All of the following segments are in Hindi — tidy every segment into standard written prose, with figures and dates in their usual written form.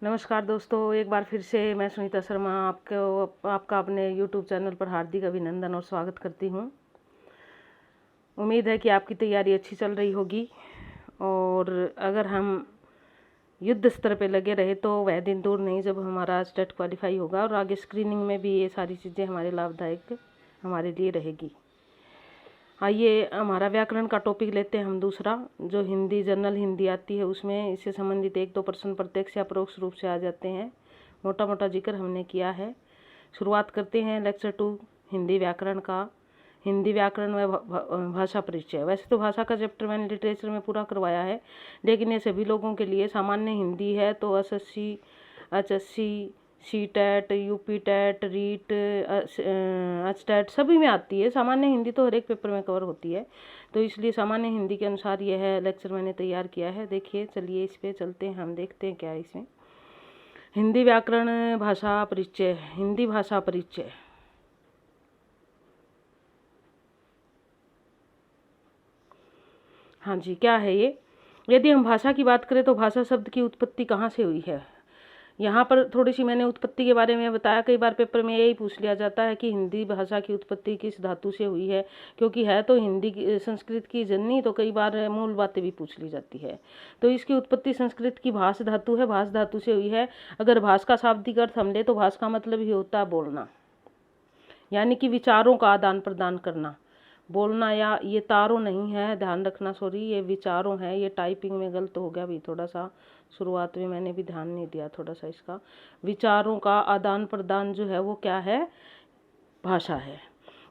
नमस्कार दोस्तों, एक बार फिर से मैं सुनीता शर्मा आपका अपने YouTube चैनल पर हार्दिक अभिनंदन और स्वागत करती हूँ। उम्मीद है कि आपकी तैयारी अच्छी चल रही होगी और अगर हम युद्ध स्तर पे लगे रहे तो वह दिन दूर नहीं जब हमारा स्टेट क्वालिफाई होगा और आगे स्क्रीनिंग में भी ये सारी चीज़ें हमारे लाभदायक हमारे लिए रहेगी। आइए हमारा व्याकरण का टॉपिक लेते हैं हम दूसरा, जो हिंदी जनरल हिंदी आती है उसमें इससे संबंधित 1-2 प्रश्न प्रत्यक्ष या परोक्ष रूप से आ जाते हैं। मोटा मोटा जिक्र हमने किया है। शुरुआत करते हैं लेक्चर 2 हिंदी व्याकरण का। हिंदी व्याकरण में भाषा परिचय। वैसे तो भाषा का चैप्टर मैंने लिटरेचर में पूरा करवाया है, लेकिन ये सभी लोगों के लिए सामान्य हिंदी है तो SSC, HSC, CTET, UP TET, REET, HTET सभी में आती है। सामान्य हिंदी तो हर एक पेपर में कवर होती है, तो इसलिए सामान्य हिंदी के अनुसार यह लेक्चर मैंने तैयार किया है। देखिए, चलिए इस पे चलते हैं, हम देखते हैं क्या है इसमें। हिंदी व्याकरण भाषा परिचय। हिंदी भाषा परिचय। हाँ जी, क्या है ये? यदि हम भाषा की बात करें तो भाषा शब्द की उत्पत्ति कहाँ से हुई है। यहाँ पर थोड़ी सी मैंने उत्पत्ति के बारे में बताया। कई बार पेपर में यही पूछ लिया जाता है कि हिंदी भाषा की उत्पत्ति किस धातु से हुई है, क्योंकि है तो हिंदी संस्कृत की जननी, तो कई बार मूल बातें भी पूछ ली जाती है। तो इसकी उत्पत्ति संस्कृत की भाष धातु है, भाष धातु से हुई है। अगर भाष का शाब्दिक अर्थ हम ले तो भाष का मतलब ही होता है बोलना, यानी कि विचारों का आदान प्रदान करना। बोलना, या ये तारों नहीं है, ध्यान रखना, सॉरी, ये विचारों है। ये टाइपिंग में गलत हो गया भी थोड़ा सा, शुरुआत में मैंने भी ध्यान नहीं दिया थोड़ा सा इसका। विचारों का आदान प्रदान जो है वो क्या है? भाषा है।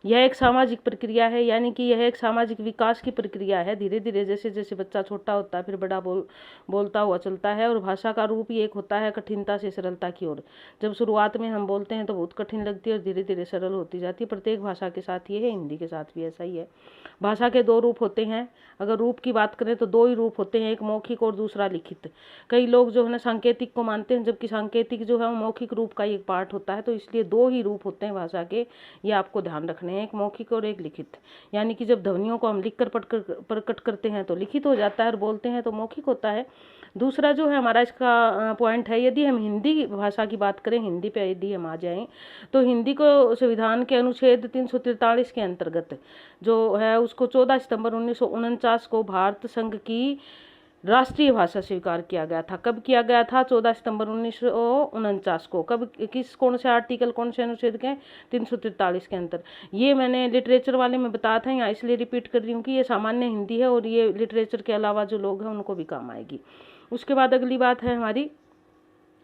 यह एक सामाजिक प्रक्रिया है, यानी कि यह एक सामाजिक विकास की प्रक्रिया है। धीरे धीरे जैसे जैसे बच्चा छोटा होता है फिर बड़ा बोलता हुआ चलता है। और भाषा का रूप ही एक होता है कठिनता से सरलता की ओर। जब शुरुआत में हम बोलते हैं तो बहुत कठिन लगती है और धीरे धीरे सरल होती जाती है। प्रत्येक भाषा के साथ ये है, हिंदी के साथ भी ऐसा ही है। भाषा के 2 रूप होते हैं। अगर रूप की बात करें तो 2 ही रूप होते हैं, एक मौखिक और दूसरा लिखित। कई लोग जो है ना सांकेतिक को मानते हैं, जबकि सांकेतिक जो है वो मौखिक रूप का एक पार्ट होता है। तो इसलिए 2 ही रूप होते हैं भाषा के, ये आपको ध्यान रखने हैं, एक मौखिक और एक लिखित। यानी कि जब ध्वनियों को हम लिखकर प्रकट करते हैं तो लिखित हो जाता है और बोलते हैं तो मौखिक होता है। दूसरा जो है हमारा इसका पॉइंट है, यदि हम हिंदी भाषा की बात करें, हिंदी पे यदि हम आ जाएं तो हिंदी को संविधान के अनुच्छेद 343 के अंतर्गत जो है उसको 14 सितंबर 1949 को भारत संघ की राष्ट्रीय भाषा स्वीकार किया गया था। कब किया गया था? 14 सितंबर 1949 को। कब, किस, कौन से आर्टिकल, कौन से अनुच्छेद के? 343 के अंतर। ये मैंने लिटरेचर वाले में बताया था, यहाँ इसलिए रिपीट कर रही हूँ कि ये सामान्य हिंदी है और ये लिटरेचर के अलावा जो लोग हैं उनको भी काम आएगी। उसके बाद अगली बात है हमारी,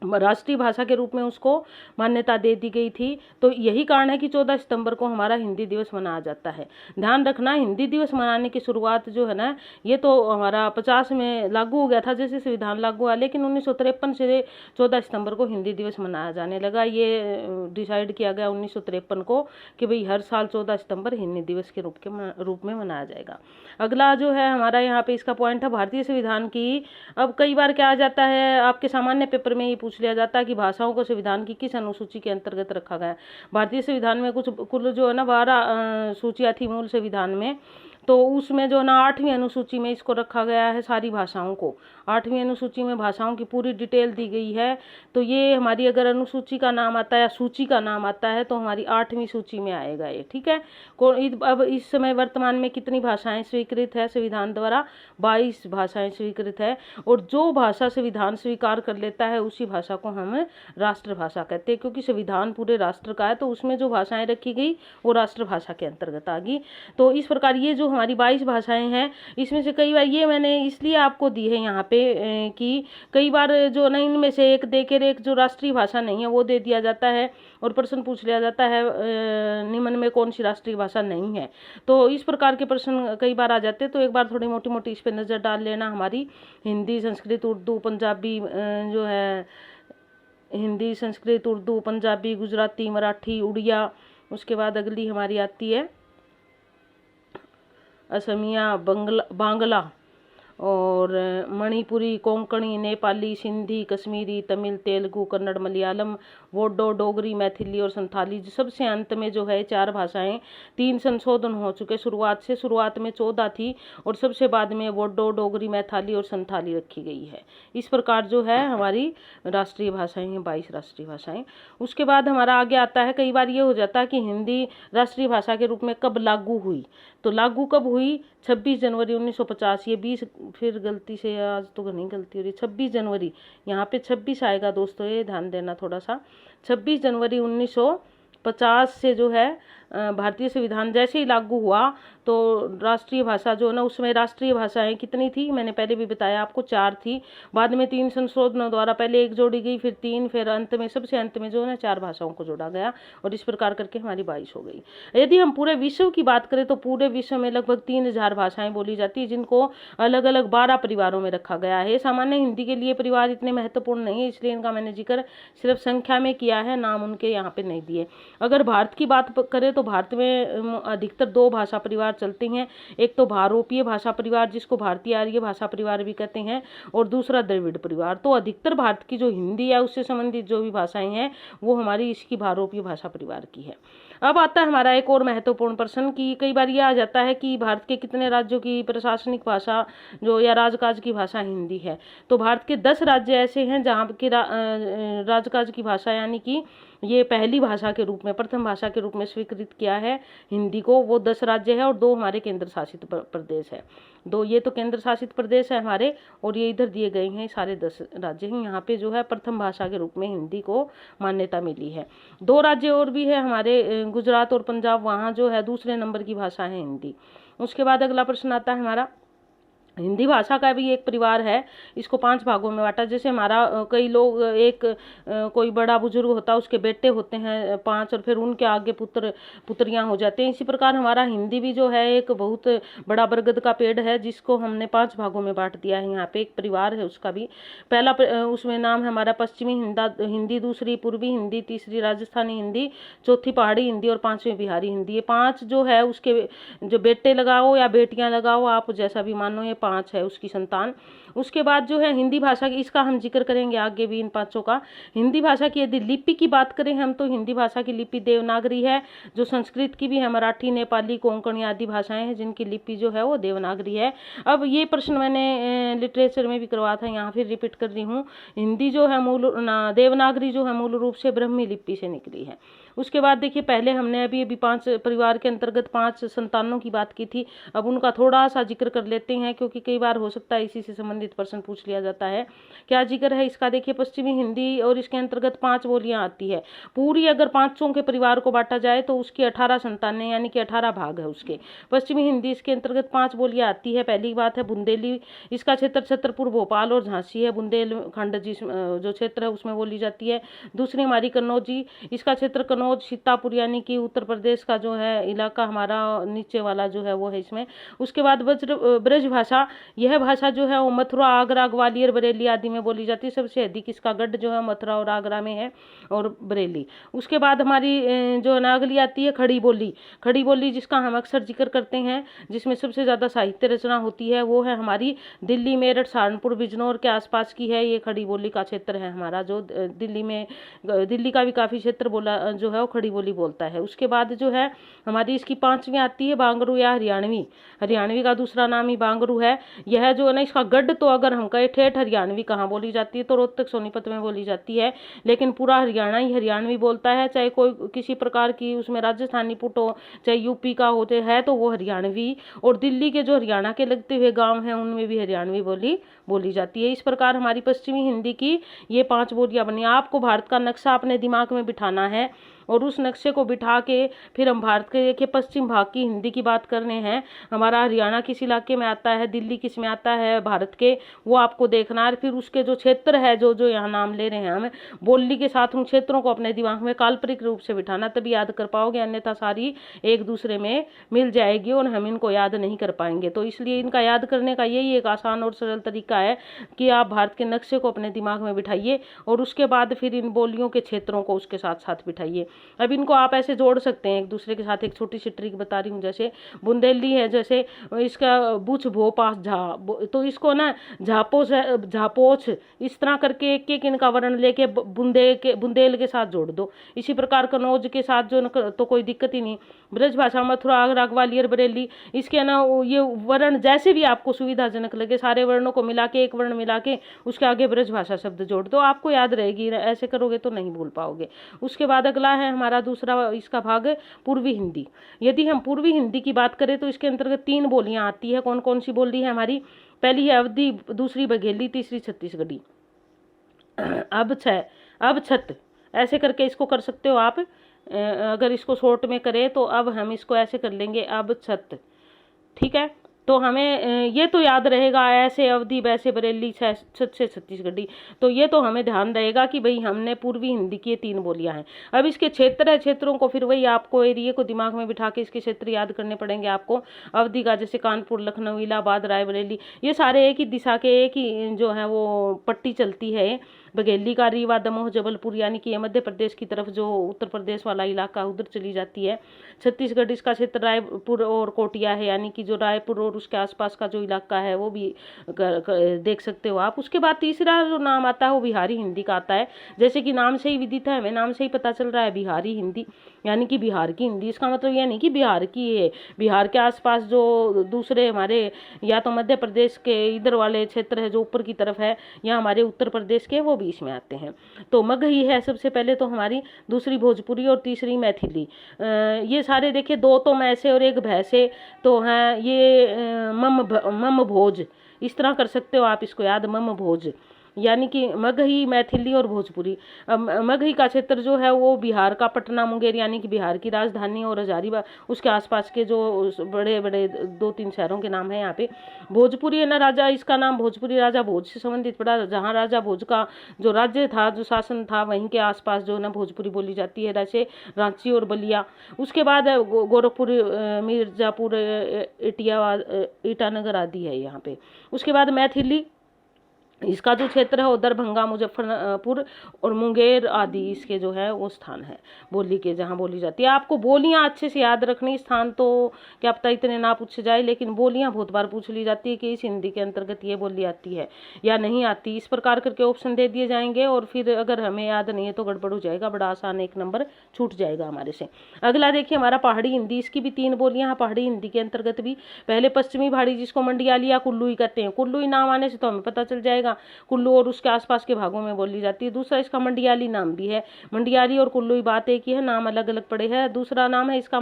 राष्ट्रीय भाषा के रूप में उसको मान्यता दे दी गई थी। तो यही कारण है कि 14 सितंबर को हमारा हिंदी दिवस मनाया जाता है। ध्यान रखना, हिंदी दिवस मनाने की शुरुआत जो है ना, ये तो हमारा 50 में लागू हो गया था जैसे संविधान लागू हुआ, लेकिन 1953 से 14 सितंबर को हिंदी दिवस मनाया जाने लगा। ये डिसाइड किया गया 1953 को कि भाई हर साल 14 सितंबर हिंदी दिवस के रूप में मनाया जाएगा। अगला जो है हमारा यहाँ पे इसका पॉइंट है भारतीय संविधान की। अब कई बार क्या आ जाता है, आपके सामान्य पेपर में ही पूछ लिया जाता है कि भाषाओं को संविधान की किस अनुसूची के अंतर्गत रखा गया है। भारतीय संविधान में कुल जो है ना 12 सूचियाँ थी मूल संविधान में, तो उसमें जो है ना 8वीं अनुसूची में इसको रखा गया है, सारी भाषाओं को। 8वीं अनुसूची में भाषाओं की पूरी डिटेल दी गई है। तो ये हमारी अगर अनुसूची का नाम आता है या सूची का नाम आता है तो हमारी 8वीं सूची में आएगा ये, ठीक है। अब इस समय वर्तमान में कितनी भाषाएं स्वीकृत है संविधान द्वारा? 22 भाषाएं स्वीकृत है। और जो भाषा संविधान स्वीकार कर लेता है उसी भाषा को हम राष्ट्रभाषा कहते हैं, क्योंकि संविधान पूरे राष्ट्र का है, तो उसमें जो भाषाएं रखी गई वो राष्ट्रभाषा के अंतर्गत आ गई। तो इस प्रकार ये जो हमारी 22 भाषाएं हैं, इसमें से कई बार ये मैंने इसलिए आपको दी है यहाँ पे कि कई बार जो ना इनमें से एक देकर एक जो राष्ट्रीय भाषा नहीं है वो दे दिया जाता है और प्रश्न पूछ लिया जाता है निम्न में कौन सी राष्ट्रीय भाषा नहीं है। तो इस प्रकार के प्रश्न कई बार आ जाते हैं, तो एक बार थोड़ी मोटी मोटी इस पर नज़र डाल लेना। हमारी हिंदी, संस्कृत, उर्दू, पंजाबी जो है हिंदी, संस्कृत, उर्दू, पंजाबी, गुजराती, मराठी, उड़िया। उसके बाद अगली हमारी आती है असमिया, बांग्ला, और मणिपुरी, कोंकणी, नेपाली, सिंधी, कश्मीरी, तमिल, तेलुगु, कन्नड़, मलयालम, वोडो, डोगरी, मैथिली और संथाली। सबसे अंत में जो है 4 भाषाएं, 3 संशोधन हो चुके शुरुआत में 14 थी और सबसे बाद में वोडो, डोगरी, मैथिली और संथाली रखी गई है। इस प्रकार जो है हमारी राष्ट्रीय भाषाएं हैं, 22 राष्ट्रीय भाषाएं। उसके बाद हमारा आगे आता है, कई बार ये हो जाता है कि हिंदी राष्ट्रीय भाषा के रूप में कब लागू हुई, तो लागू कब हुई? 26 जनवरी 1950। ये 20 फिर गलती से, आज तो नहीं गलती हो रही, 26 जनवरी, यहाँ पे 26 आएगा दोस्तों, ये ध्यान देना थोड़ा सा। 26 जनवरी 1950 से जो है भारतीय संविधान जैसे ही लागू हुआ तो राष्ट्रीय भाषा जो है ना, उसमें राष्ट्रीय भाषाएं कितनी थी, मैंने पहले भी बताया आपको, 4 थी। बाद में 3 संशोधनों द्वारा पहले 1 जोड़ी गई, फिर 3, फिर अंत में, सबसे अंत में जो है ना 4 भाषाओं को जोड़ा गया और इस प्रकार करके हमारी 22 हो गई। यदि हम पूरे विश्व की बात करें तो पूरे विश्व में लगभग 3000 भाषाएं बोली जाती है, जिनको अलग अलग 12 परिवारों में रखा गया है। सामान्य हिंदी के लिए परिवार इतने महत्वपूर्ण नहीं है, इसलिए इनका मैंने जिक्र सिर्फ संख्या में किया है, नाम उनके यहाँ पे नहीं दिए। अगर भारत की बात करें तो भारत में अधिकतर 2 भाषा परिवार चलते हैं। एक तो भारोपीय भाषा परिवार, जिसको भारतीय आर्य भाषा परिवार भी कहते हैं, और दूसरा द्रविड़ परिवार। तो अधिकतर भारत की जो हिंदी है उससे संबंधित जो भी भाषाएं हैं वो हमारी इसकी भारोपीय भाषा परिवार की है। अब आता है हमारा एक और महत्वपूर्ण प्रश्न कि कई बार यह आ जाता है कि भारत के कितने राज्यों की प्रशासनिक भाषा जो या राजकाज की भाषा हिंदी है। तो भारत के 10 राज्य ऐसे हैं जहाँ की राजकाज की भाषा यानी कि ये पहली भाषा के रूप में, प्रथम भाषा के रूप में स्वीकृत किया है हिंदी को, वो 10 राज्य है और 2 हमारे केंद्र शासित प्रदेश है। 2 ये तो केंद्र शासित प्रदेश है हमारे, और ये इधर दिए गए हैं सारे 10 राज्य हैं। यहाँ पे जो है प्रथम भाषा के रूप में हिंदी को मान्यता मिली है। 2 राज्य और भी है हमारे, गुजरात और पंजाब, वहाँ जो है दूसरे नंबर की भाषा है हिंदी। उसके बाद अगला प्रश्न आता है हमारा, हिंदी भाषा का भी एक परिवार है, इसको 5 भागों में बांटा। जैसे हमारा कई लोग, एक कोई बड़ा बुजुर्ग होता है, उसके बेटे होते हैं 5 और फिर उनके आगे पुत्र पुत्रियां हो जाते हैं। इसी प्रकार हमारा हिंदी भी जो है एक बहुत बड़ा बरगद का पेड़ है, जिसको हमने 5 भागों में बांट दिया है। यहाँ पे एक परिवार है उसका भी। पहला उसमें नाम है हमारा पश्चिमी हिंदी, दूसरी पूर्वी हिंदी, तीसरी राजस्थानी हिंदी, चौथी पहाड़ी हिंदी और 5वीं बिहारी हिंदी। ये 5 जो है उसके जो बेटे लगाओ या बेटियां लगाओ, आप जैसा भी मानो, ये 5 है उसकी संतान। उसके बाद जो है हिंदी भाषा की, इसका हम जिक्र करेंगे आगे भी इन 5 का। हिंदी भाषा की यदि लिपि की बात करें हम, तो हिंदी भाषा की लिपि देवनागरी है, जो संस्कृत की भी है, मराठी, नेपाली, कोंकणी आदि भाषाएं हैं जिनकी लिपि जो है वो देवनागरी है। अब ये प्रश्न मैंने लिटरेचर में भी करवाया था, यहाँ फिर रिपीट कर रही हूँ। हिंदी जो है देवनागरी जो है मूल रूप से ब्राह्मी लिपि से निकली है। उसके बाद देखिए, पहले हमने अभी 5 परिवार के अंतर्गत 5 संतानों की बात की थी, अब उनका थोड़ा सा जिक्र कर लेते हैं, क्योंकि कई बार हो सकता है इसी से संबंधित प्रश्न पूछ लिया जाता है। क्या जिक्र है इसका? देखिए, पश्चिमी हिंदी और इसके अंतर्गत 5 बोलियां आती है। पूरी अगर 5 के परिवार को बांटा जाए तो उसकी 18 संतानें यानी कि 18 भाग है उसके। पश्चिमी हिंदी इसके अंतर्गत 5 बोलियां आती है। पहली बात है बुंदेली, इसका क्षेत्र छतरपुर, भोपाल और झांसी है। बुंदेलखंड जो क्षेत्र है उसमें बोली जाती है। दूसरी हमारी कन्नौजी, इसका क्षेत्र कन्नौज, सीतापुर यानी कि उत्तर प्रदेश का जो है इलाका हमारा नीचे वाला जो है वो है इसमें। उसके बाद ब्रज भाषा, यह भाषा जो है वो मथुरा, आगरा, ग्वालियर, बरेली आदि में बोली जाती है। सबसे अधिक इसका गढ़ जो है मथुरा और आगरा में है और बरेली। उसके बाद हमारी जो अगली आती है खड़ी बोली। खड़ी बोली जिसका हम अक्सर जिक्र करते हैं, जिसमें सबसे ज़्यादा साहित्य रचना होती है, वो है हमारी दिल्ली, मेरठ, सहारनपुर, बिजनौर के आसपास की है। ये खड़ी बोली का क्षेत्र है हमारा, जो दिल्ली का भी काफ़ी क्षेत्र बोला जो है वो खड़ी बोली बोलता है। उसके बाद जो है हमारी इसकी 5वीं आती है बांगरू या हरियाणवी। हरियाणवी का दूसरा नाम ही बांगरू है। यह जो है ना, इसका गढ़ तो अगर हम कहें ठेठ हरियाणवी कहाँ बोली जाती है तो रोहतक, सोनीपत में बोली जाती है, लेकिन पूरा हरियाणा ही हरियाणवी बोलता है। चाहे कोई किसी प्रकार की उसमें राजस्थानी पुट हो, चाहे यूपी का होते है तो वो हरियाणवी, और दिल्ली के जो हरियाणा के लगते हुए गाँव हैं उनमें भी हरियाणवी बोली जाती है। इस प्रकार हमारी पश्चिमी हिंदी की ये 5 बोलियां बनी। आपको भारत का नक्शा अपने दिमाग में बिठाना है और उस नक्शे को बिठा के फिर हम भारत के देखिए पश्चिम भाग की हिंदी की बात करने हैं। हमारा हरियाणा किस इलाके में आता है, दिल्ली किस में आता है भारत के, वो आपको देखना है। फिर उसके जो क्षेत्र है, जो यहाँ नाम ले रहे हैं हम, बोली के साथ उन क्षेत्रों को अपने दिमाग में काल्पनिक रूप से बिठाना, तभी याद कर पाओगे, अन्यथा सारी एक दूसरे में मिल जाएगी और हम इनको याद नहीं कर पाएंगे। तो इसलिए इनका याद करने का यही एक आसान और सरल तरीका है कि आप भारत के नक्शे को अपने दिमाग में बिठाइए और उसके बाद फिर इन बोलियों के क्षेत्रों को उसके साथ साथ बिठाइए। अब इनको आप ऐसे जोड़ सकते हैं एक दूसरे के साथ। एक छोटी सी ट्रिक बता रही हूँ, जैसे बुंदेली है, जैसे इसका बुछ भो पास झा, तो इसको ना झापोच झापोच, इस तरह करके एक एक इनका वर्ण लेके बुंदेल के साथ जोड़ दो। इसी प्रकार कनौज के साथ जो तो कोई दिक्कत ही नहीं। ब्रज भाषा मथुरा आगरा ग्वालियर बरेली, इसके ना ये वर्ण जैसे भी आपको सुविधाजनक लगे, सारे वर्णों को मिला के एक वर्ण मिला के उसके आगे ब्रज भाषा शब्द जोड़ दो, आपको याद रहेगी। ऐसे करोगे तो नहीं भूल पाओगे। उसके बाद अगला है हमारा दूसरा इसका भाग, पूर्वी हिंदी। यदि हम पूर्वी हिंदी की बात करें तो इसके अंतर्गत 3 बोलियां आती है। कौन कौन सी बोली है हमारी? पहली है अवधी, दूसरी बघेली, तीसरी छत्तीसगढ़ी। अब छत, ऐसे करके इसको कर सकते हो आप। अगर इसको शॉर्ट में करें तो अब हम इसको ऐसे कर लेंगे, अब छत। ठीक है, तो हमें ये तो याद रहेगा, ऐसे अवधि वैसे बरेली छत से छत्तीसगढ़ी। तो ये तो हमें ध्यान रहेगा कि भाई हमने पूर्वी हिंदी की 3 बोलियां हैं। अब इसके क्षेत्र है, क्षेत्रों को फिर वही आपको एरिया को दिमाग में बिठा के इसके क्षेत्र याद करने पड़ेंगे आपको। अवधि का जैसे कानपुर, लखनऊ, इलाहाबाद, रायबरेली, ये सारे एक ही दिशा के, एक ही जो है वो पट्टी चलती है। बघेली का रीवा, दमोह, जबलपुर, यानी कि ये मध्य प्रदेश की तरफ जो उत्तर प्रदेश वाला इलाका उधर चली जाती है। छत्तीसगढ़ इसका क्षेत्र रायपुर और कोटिया है, यानी कि जो रायपुर और उसके आसपास का जो इलाका है वो भी देख सकते हो आप। उसके बाद तीसरा जो नाम आता है वो बिहारी हिंदी का आता है। जैसे कि नाम से ही विदित है, हमें नाम से ही पता चल रहा है, बिहारी हिंदी यानी कि बिहार की हिंदी। इसका मतलब यह नहीं कि बिहार की है, बिहार के आसपास जो दूसरे हमारे या तो मध्य प्रदेश के इधर वाले क्षेत्र है जो ऊपर की तरफ है, या हमारे उत्तर प्रदेश के, वो भी इसमें आते हैं। तो मगही है सबसे पहले तो हमारी, दूसरी भोजपुरी और तीसरी मैथिली। ये सारे देखिए, 2 तो मैसे और 1 भैसे तो हैं। ये मम भोज, इस तरह कर सकते हो आप इसको याद, मम भोज, यानी कि मगही, मैथिली और भोजपुरी। मगही का क्षेत्र जो है वो बिहार का पटना मुंगेर यानी कि बिहार की राजधानी और हजारीबाग उसके आसपास के जो बड़े बड़े 2-3 शहरों के नाम है यहाँ पे। भोजपुरी है ना, राजा, इसका नाम भोजपुरी राजा भोज से संबंधित पड़ा। जहाँ राजा भोज का जो राज्य था, जो शासन था, वहीं के आसपास जो है ना भोजपुरी बोली जाती है, जैसे रांची और बलिया। उसके बाद गोरखपुर, मिर्जापुर, ईटानगर आदि है यहाँ पे। उसके बाद मैथिली, इसका जो क्षेत्र है वो दरभंगा, मुजफ्फरपुर और मुंगेर आदि इसके जो है वो स्थान है बोली के, जहाँ बोली जाती है। आपको बोलियां अच्छे से याद रखनी, स्थान तो क्या पता इतने ना पूछे जाए, लेकिन बोलियां बहुत बार पूछ ली जाती है कि इस हिंदी के अंतर्गत ये बोली आती है या नहीं आती। इस प्रकार करके ऑप्शन दे दिए जाएंगे और फिर अगर हमें याद नहीं है तो गड़बड़ हो जाएगा, बड़ा आसान 1 नंबर छूट जाएगा हमारे से। अगला देखिए हमारा पहाड़ी हिंदी, इसकी भी 3 बोलियां हैं पहाड़ी हिंदी के अंतर्गत भी। पहले पश्चिमी पहाड़ी, जिसको मंडियाली या कुल्लुई कहते हैं। कुल्लुई नाम आने से तो हमें पता चल जाएगा कुल्लू और उसके आसपास के भागों में बोली जाती है। दूसरा इसका मंडियाली नाम भी है। मंडियाली और कुल्लुई बात एक ही है, नाम अलग अलग पड़े हैं। दूसरा नाम है इसका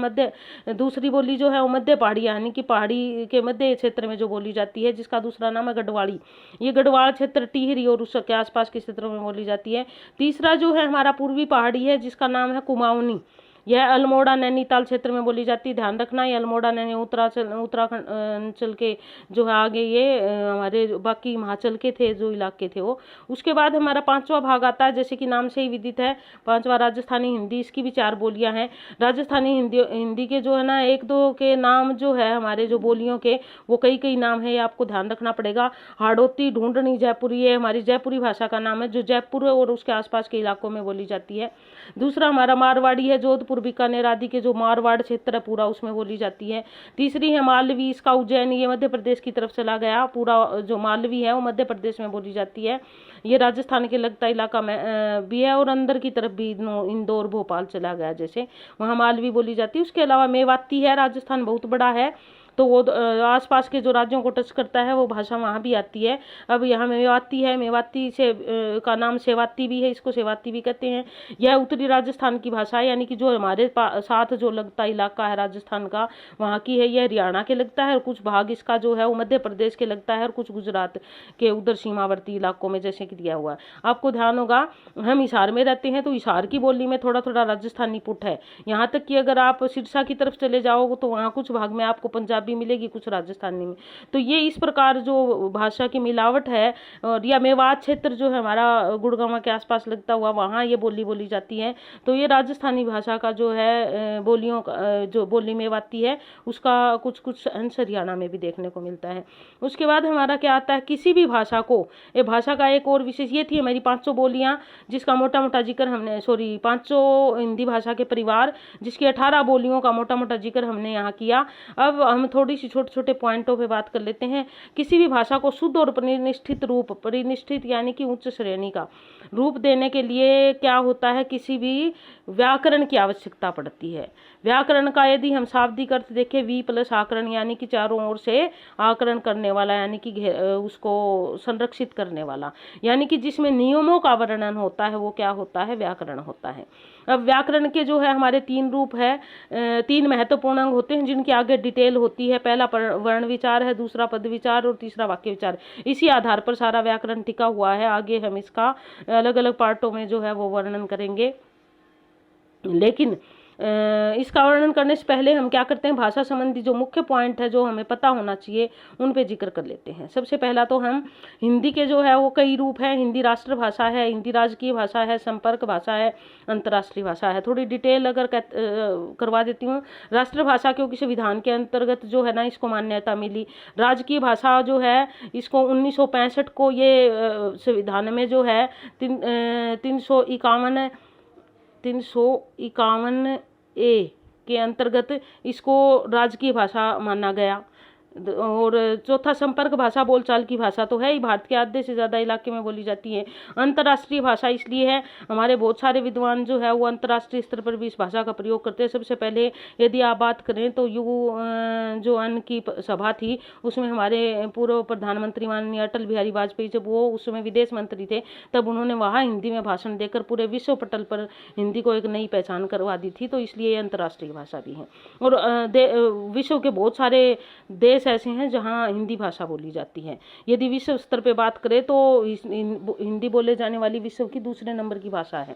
दूसरी बोली जो है वो मध्य पहाड़ी, यानी कि पहाड़ी के मध्य क्षेत्र में जो बोली जाती है, जिसका दूसरा नाम है गढ़वाली। ये गढ़वाल क्षेत्र टिहरी और उसके आसपास के क्षेत्रों में बोली जाती है। तीसरा जो है हमारा पूर्वी पहाड़ी है, जिसका नाम है कुमाऊनी। यह अल्मोड़ा नैनीताल क्षेत्र में बोली जाती है। ध्यान रखना, ये अल्मोड़ा नैनी उत्तराखंड अंचल के जो है आगे, ये हमारे बाकी हिमाचल के थे जो इलाके थे वो। उसके बाद हमारा 5वां भाग आता है, जैसे कि नाम से ही विदित है, 5वां राजस्थानी हिंदी। इसकी भी 4 बोलियां हैं। राजस्थानी हिंदी के जो है ना 1-2 के नाम जो है हमारे जो बोलियों के, वो कई नाम है, ये आपको ध्यान रखना पड़ेगा। हाड़ौती, ढूंढनी, जयपुरी, ये हमारी जयपुरी भाषा का नाम है, जो जयपुर और उसके आसपास के इलाकों में बोली जाती है। दूसरा हमारा मारवाड़ी है, जोधपुर, बीकानेर आदि के जो मारवाड़ क्षेत्र है पूरा, उसमें बोली जाती है। तीसरी है मालवी, इसका उज्जैन, ये मध्य प्रदेश की तरफ चला गया। पूरा जो मालवी है वो मध्य प्रदेश में बोली जाती है। ये राजस्थान के लगता इलाका में भी है और अंदर की तरफ भी इंदौर, भोपाल चला गया, जैसे वहाँ मालवी बोली जाती है। उसके अलावा मेवाती है, राजस्थान बहुत बड़ा है तो वो आसपास के जो राज्यों को टच करता है वो भाषा वहाँ भी आती है। अब यहाँ मेवाती है, मेवाती से का नाम सेवाती भी है, इसको सेवाती भी कहते हैं। यह उत्तरी राजस्थान की भाषा है, यानी कि जो हमारे साथ जो लगता इलाका है राजस्थान का वहाँ की है। यह हरियाणा के लगता है और कुछ भाग इसका जो है वो मध्य प्रदेश के लगता है और कुछ गुजरात के उधर सीमावर्ती इलाकों में जैसे कि दिया हुआ है। आपको ध्यान होगा हम हिसार में रहते हैं तो हिसार की बोली में थोड़ा थोड़ा राजस्थानी पुट है। यहाँ तक कि अगर आप सिरसा की तरफ चले जाओगे तो वहाँ कुछ भाग में आपको पंजाबी पंजाबी मिलेगी, कुछ राजस्थानी में। तो ये इस प्रकार जो भाषा की मिलावट है, और या मेवात क्षेत्र जो है हमारा गुड़गांव के आसपास लगता हुआ, वहाँ ये बोली बोली जाती है। तो ये राजस्थानी भाषा का जो है बोलियों का जो बोली मेवाती है, उसका कुछ कुछ अंश हरियाणा में भी देखने को मिलता है। उसके बाद हमारा क्या आता है, किसी भी भाषा को, ये भाषा का एक और विशेष ये थी हमारी 500 बोलियां, जिसका मोटा मोटा जिक्र हमने 500 हिंदी भाषा के परिवार, जिसकी 18 बोलियों का मोटा मोटा जिक्र हमने यहाँ किया। अब हम थोड़ी सी छोटे छोटे पॉइंटों पे बात कर लेते हैं। किसी भी भाषा को शुद्ध और परिनिष्ठित रूप, परिनिष्ठित यानी कि उच्च श्रेणी का रूप देने के लिए क्या होता है, किसी भी व्याकरण की आवश्यकता पड़ती है। व्याकरण का यदि हम शाब्दिक अर्थ देखें, वी प्लस आकरण, यानी कि चारों ओर से आकरण करने वाला, यानी कि उसको संरक्षित करने वाला, यानी कि जिसमें नियमों का वर्णन होता है, वो क्या होता है, व्याकरण होता है। अब व्याकरण के जो है हमारे 3 रूप है, 3 महत्वपूर्ण अंग होते हैं जिनकी आगे डिटेल होती है। पहला वर्ण विचार है, दूसरा पद विचार और तीसरा वाक्य विचार। इसी आधार पर सारा व्याकरण टिका हुआ है। आगे हम इसका अलग अलग पार्टों में जो है वो वर्णन करेंगे, लेकिन इसका वर्णन करने से पहले हम क्या करते हैं, भाषा संबंधी जो मुख्य पॉइंट है जो हमें पता होना चाहिए, उन पे जिक्र कर लेते हैं। सबसे पहला तो हम हिंदी के जो है वो कई रूप हैं। हिंदी राष्ट्रभाषा है, हिंदी राजकीय भाषा है, संपर्क भाषा है, अंतर्राष्ट्रीय भाषा है। थोड़ी डिटेल अगर करवा देती हूँ। राष्ट्रभाषा क्योंकि संविधान के अंतर्गत जो है ना इसको मान्यता मिली। राजकीय भाषा जो है इसको 1965 को ये संविधान में जो है 351 ए के अंतर्गत इसको राजकीय भाषा माना गया। और चौथा संपर्क भाषा, बोलचाल की भाषा तो है ही, भारत के आधे से ज़्यादा इलाके में बोली जाती है। अंतर्राष्ट्रीय भाषा इसलिए है, हमारे बहुत सारे विद्वान जो है वो अंतर्राष्ट्रीय स्तर पर भी इस भाषा का प्रयोग करते हैं। सबसे पहले यदि आप बात करें तो UN की सभा थी, उसमें हमारे पूर्व प्रधानमंत्री माननीय अटल बिहारी वाजपेयी, जब वो उस समय विदेश मंत्री थे, तब उन्होंने वहाँ हिंदी में भाषण देकर पूरे विश्व पटल पर हिंदी को एक नई पहचान करवा दी थी। तो इसलिए ये अंतर्राष्ट्रीय भाषा भी है। और विश्व के बहुत सारे देश ऐसे हैं जहां हिंदी भाषा बोली जाती है। यदि विश्व स्तर पे बात करें तो हिंदी बोले जाने वाली विश्व की दूसरे नंबर की भाषा है।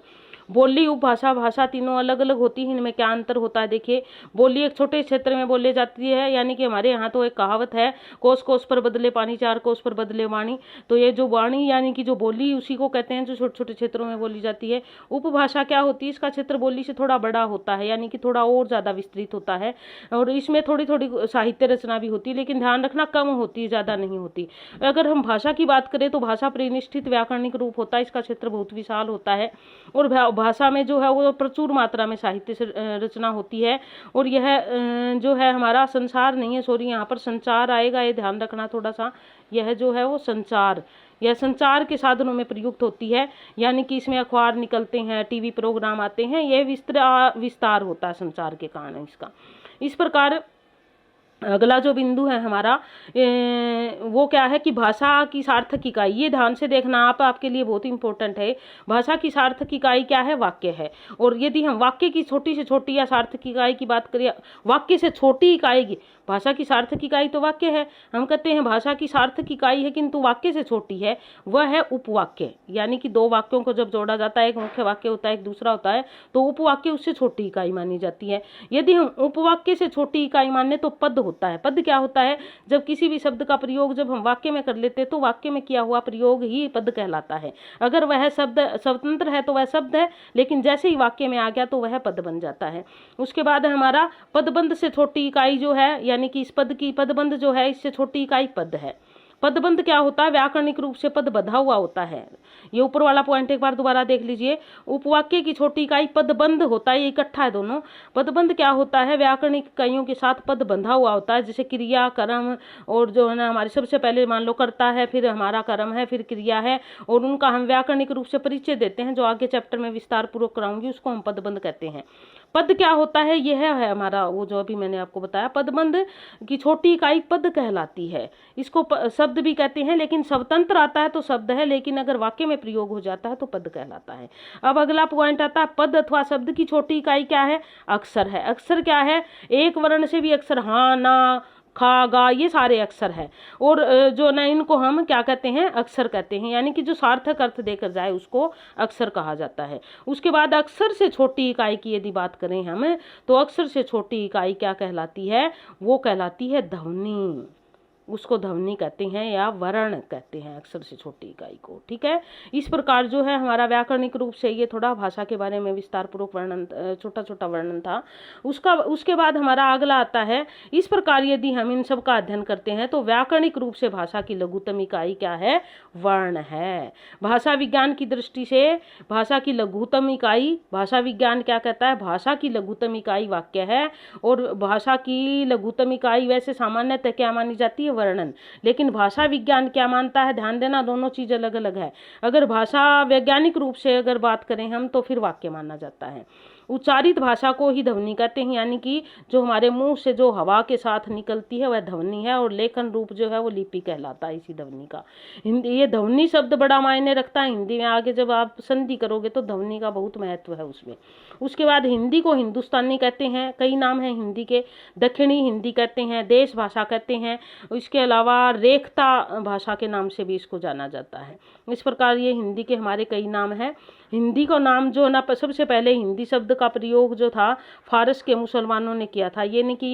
बोली, उपभाषा, भाषा तीनों अलग अलग होती है। इनमें क्या अंतर होता है, देखिए। बोली एक छोटे क्षेत्र में बोले जाती है, यानी कि हमारे यहाँ तो एक कहावत है, कोस कोस पर बदले पानी, 4 कोस पर बदले वाणी। तो ये जो वाणी यानी कि जो बोली, उसी को कहते हैं जो छोटे छोटे क्षेत्रों में बोली जाती है। उपभाषा क्या होती है, इसका क्षेत्र बोली से थोड़ा बड़ा होता है, यानी कि थोड़ा और ज़्यादा विस्तृत होता है, और इसमें थोड़ी थोड़ी साहित्य रचना भी होती है, लेकिन ध्यान रखना कम होती है, ज़्यादा नहीं होती। अगर हम भाषा की बात करें तो भाषा परिनिष्ठित व्याकरणिक रूप होता है, इसका क्षेत्र बहुत विशाल होता है, और भाषा में जो है वो प्रचुर मात्रा में साहित्य से रचना होती है। और यह जो है हमारा संसार नहीं है, सॉरी यहाँ पर संचार आएगा, ये ध्यान रखना थोड़ा सा। यह जो है वो संचार, यह संचार के साधनों में प्रयुक्त होती है, यानी कि इसमें अखबार निकलते हैं, टीवी प्रोग्राम आते हैं, यह विस्तार होता है संचार के कारण इसका। इस प्रकार अगला जो बिंदु है हमारा वो क्या है कि भाषा की सार्थक इकाई, ये ध्यान से देखना आप, आपके लिए बहुत इंपॉर्टेंट है। भाषा की सार्थक इकाई क्या है, वाक्य है। और यदि हम वाक्य की छोटी से छोटी या सार्थक इकाई की बात करें, वाक्य से छोटी इकाई की, भाषा की सार्थक इकाई तो वाक्य है, हम कहते हैं भाषा की सार्थक इकाई है किंतु वाक्य से छोटी है, वह है उपवाक्य। यानी कि 2 वाक्यों को जब जोड़ा जाता है, एक मुख्य वाक्य होता है, एक दूसरा होता है, तो उपवाक्य उससे छोटी इकाई मानी जाती है। यदि हम उपवाक्य से छोटी इकाई माने तो पद होता है। पद क्या होता है, जब किसी भी शब्द का प्रयोग जब हम वाक्य में कर लेते हैं तो वाक्य में किया हुआ प्रयोग ही पद कहलाता है। अगर वह शब्द स्वतंत्र है तो वह शब्द है, लेकिन जैसे ही वाक्य में आ गया तो वह पद बन जाता है। उसके बाद हमारा पदबंध से छोटी इकाई जो है, यानी कि इस पद की पदबंध जो है, इससे छोटी इकाई पद है। पदबंध क्या होता है, व्याकरणिक रूप से पद बंधा हुआ होता है। ये ऊपर वाला पॉइंट एक बार दोबारा देख लीजिए। उपवाक्य की छोटी इकाई पदबंध होता है, ये इकट्ठा है दोनों। पदबंध क्या होता है, व्याकरणिक इकाइयों के साथ पद बंधा हुआ होता है, जैसे क्रिया, कर्म, और जो है ना हमारे सबसे पहले मान लो कर्ता है, फिर हमारा कर्म है, फिर क्रिया है, और उनका हम व्याकरणिक रूप से परिचय देते हैं, जो आगे चैप्टर में विस्तार पूर्वक कराऊंगी, उसको हम पदबंध कहते हैं। पद क्या होता है, यह है हमारा वो जो अभी मैंने आपको बताया, पदबंध की छोटी इकाई पद कहलाती है। इसको शब्द भी कहते हैं, लेकिन स्वतंत्र आता है तो शब्द है, लेकिन अगर वाक्य में प्रयोग हो जाता है तो पद कहलाता है। अब अगला पॉइंट आता है, पद अथवा शब्द की छोटी इकाई क्या है, अक्षर है। अक्षर क्या है, एक वर्ण से भी अक्षर, हाँ, ना, खा गा ये सारे अक्षर है। और जो ना इनको हम क्या कहते हैं, अक्षर कहते हैं, यानी कि जो सार्थक अर्थ देकर जाए उसको अक्षर कहा जाता है। उसके बाद अक्षर से छोटी इकाई की यदि बात करें हम, तो अक्षर से छोटी इकाई क्या कहलाती है, वो कहलाती है ध्वनि। उसको ध्वनि कहते हैं या वर्ण कहते हैं अक्षर से छोटी इकाई को। ठीक है, इस प्रकार जो है हमारा व्याकरणिक रूप से ये थोड़ा भाषा के बारे में विस्तार पूर्वक वर्णन, छोटा छोटा वर्णन था। उसके बाद हमारा अगला आता है, इस प्रकार यदि हम इन सब का अध्ययन करते हैं तो व्याकरणिक रूप से भाषा की लघुतम इकाई क्या है, वर्ण है। भाषा विज्ञान की दृष्टि से भाषा की लघुतम इकाई, भाषा विज्ञान क्या कहता है, भाषा की लघुतम इकाई वाक्य है। और भाषा की लघुतम इकाई वैसे सामान्यतः क्या मानी जाती है, वर्णन। लेकिन भाषा विज्ञान क्या मानता है, ध्यान देना दोनों चीज अलग अलग है। अगर भाषा वैज्ञानिक रूप से अगर बात करें हम तो फिर वाक्य माना जाता है। उच्चारित भाषा को ही ध्वनि कहते हैं, यानी कि जो हमारे मुंह से जो हवा के साथ निकलती है वह ध्वनि है। और लेखन रूप जो है वो लिपि कहलाता है इसी ध्वनि का। हिंदी ये ध्वनि शब्द बड़ा मायने रखता है हिंदी में। आगे जब आप संधि करोगे तो ध्वनि का बहुत महत्व है उसमें। उसके बाद हिंदी को हिंदुस्तानी कहते हैं, कई नाम हैं हिंदी के। दक्षिणी हिंदी कहते हैं, देश भाषा कहते हैं। इसके अलावा रेखता भाषा के नाम से भी इसको जाना जाता है। इस प्रकार ये हिंदी के हमारे कई नाम हैं। हिंदी का नाम जो ना सबसे पहले हिंदी शब्द का प्रयोग जो था फारस के मुसलमानों ने किया था। ये नहीं कि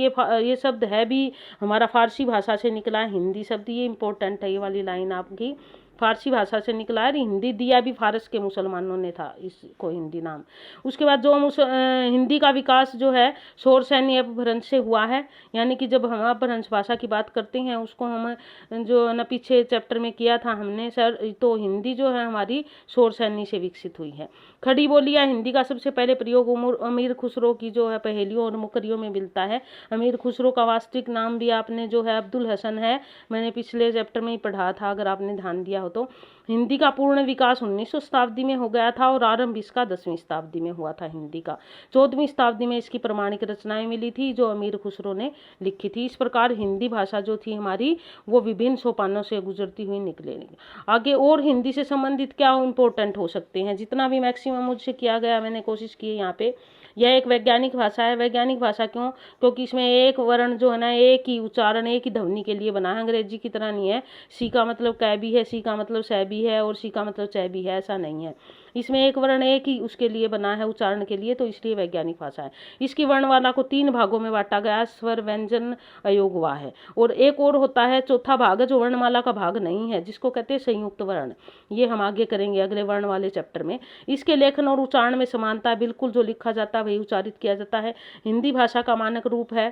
ये शब्द है भी हमारा फारसी भाषा से निकला है हिंदी शब्द, ये इंपॉर्टेंट है ये वाली लाइन आपकी, फारसी भाषा से निकला है। हिंदी दिया भी फारस के मुसलमानों ने था इसको हिंदी नाम। उसके बाद जो हिंदी का विकास जो है शोर सैनी अपभ्रंश से हुआ है, यानी कि जब हम अपभ्रंश भाषा की बात करते हैं उसको हम जो ना पीछे चैप्टर में किया था हमने सर, तो हिंदी जो है हमारी शोर सैनी से विकसित हुई है। खड़ी बोली या हिंदी का सबसे पहले प्रयोग अमीर खुसरो की जो है पहेलियों और मुकरियों में मिलता है। अमीर खुसरो का वास्तविक नाम भी आपने जो है अब्दुल हसन है, मैंने पिछले चैप्टर में ही पढ़ा था अगर आपने ध्यान दिया हो तो। हिंदी का पूर्ण विकास 19वीं शताब्दी में हो गया था और आरंभ इसका 10वीं शताब्दी में हुआ था हिंदी का। 14वीं शताब्दी में इसकी प्रमाणिक रचनाएं मिली थी जो अमीर खुसरो ने लिखी थी। इस प्रकार हिंदी भाषा जो थी हमारी वो विभिन्न सोपानों से गुजरती हुई निकलेगी। आगे और हिंदी से संबंधित क्या इंपॉर्टेंट हो सकते हैं, जितना भी मैक्सिमम मुझसे किया गया मैंने कोशिश की है यहाँ पे। यह एक वैज्ञानिक भाषा है। वैज्ञानिक भाषा क्यों, क्योंकि इसमें एक वर्ण जो है ना एक ही उच्चारण एक ही ध्वनि के लिए बना है। अंग्रेजी की तरह नहीं है, सी का मतलब कै भी है, सी का मतलब सै भी है और सी का मतलब चै भी है, ऐसा नहीं है। इसमें एक वर्ण एक ही उसके लिए बना है उच्चारण के लिए, तो इसलिए वैज्ञानिक भाषा है। इसकी वर्णमाला को 3 भागों में बांटा गया, स्वर व्यंजन अयोग वा है। और एक और होता है चौथा भाग जो वर्णमाला का भाग नहीं है जिसको कहते हैं संयुक्त वर्ण। ये हम आगे करेंगे अगले वर्ण वाले चैप्टर में। इसके लेखन और उच्चारण में समानता, बिल्कुल जो लिखा जाता है वही उच्चारित किया जाता है। हिंदी भाषा का मानक रूप है,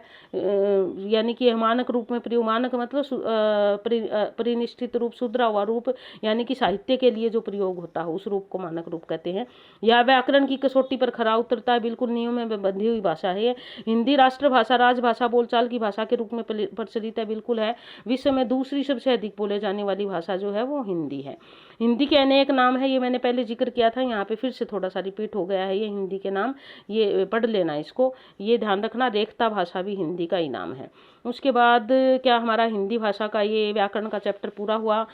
यानी कि मानक रूप में प्रयोग, मानक मतलब परिनिष्ठित रूप, सुधरा हुआ रूप, यानी कि साहित्य के लिए जो प्रयोग होता है उस रूप को मानक रूप कहते हैं। यह व्याकरण की कसौटी पर खरा उतरता है, बिल्कुल नियमों में बंधी हुई भाषा है। हिंदी राष्ट्रभाषा, राजभाषा, बोलचाल की भाषा के रूप में प्रचलित है, बिल्कुल है। विश्व में दूसरी सबसे अधिक बोले जाने वाली भाषा जो है वो हिंदी है। हिंदी के अनेक नाम है, ये मैंने पहले जिक्र किया था, यहाँ पे फिर से थोड़ा सा रिपीट हो गया है ये हिंदी के नाम, ये पढ़ लेना इसको, ये ध्यान रखना। रेखता भाषा भी हिंदी का ही नाम है। उसके बाद क्या हमारा हिंदी भाषा का ये व्याकरण का चैप्टर पूरा हुआ।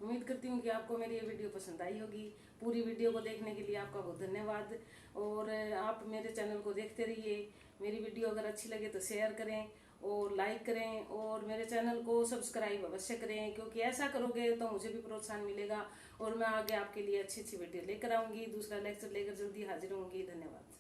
उम्मीद करती हूँ कि आपको मेरी ये वीडियो पसंद आई होगी। पूरी वीडियो को देखने के लिए आपका बहुत धन्यवाद। और आप मेरे चैनल को देखते रहिए। मेरी वीडियो अगर अच्छी लगे तो शेयर करें और लाइक करें और मेरे चैनल को सब्सक्राइब अवश्य करें, क्योंकि ऐसा करोगे तो मुझे भी प्रोत्साहन मिलेगा और मैं आगे आपके लिए अच्छी अच्छी वीडियो लेकर आऊँगी। दूसरा लेक्चर लेकर जल्दी हाजिर होंगी। धन्यवाद।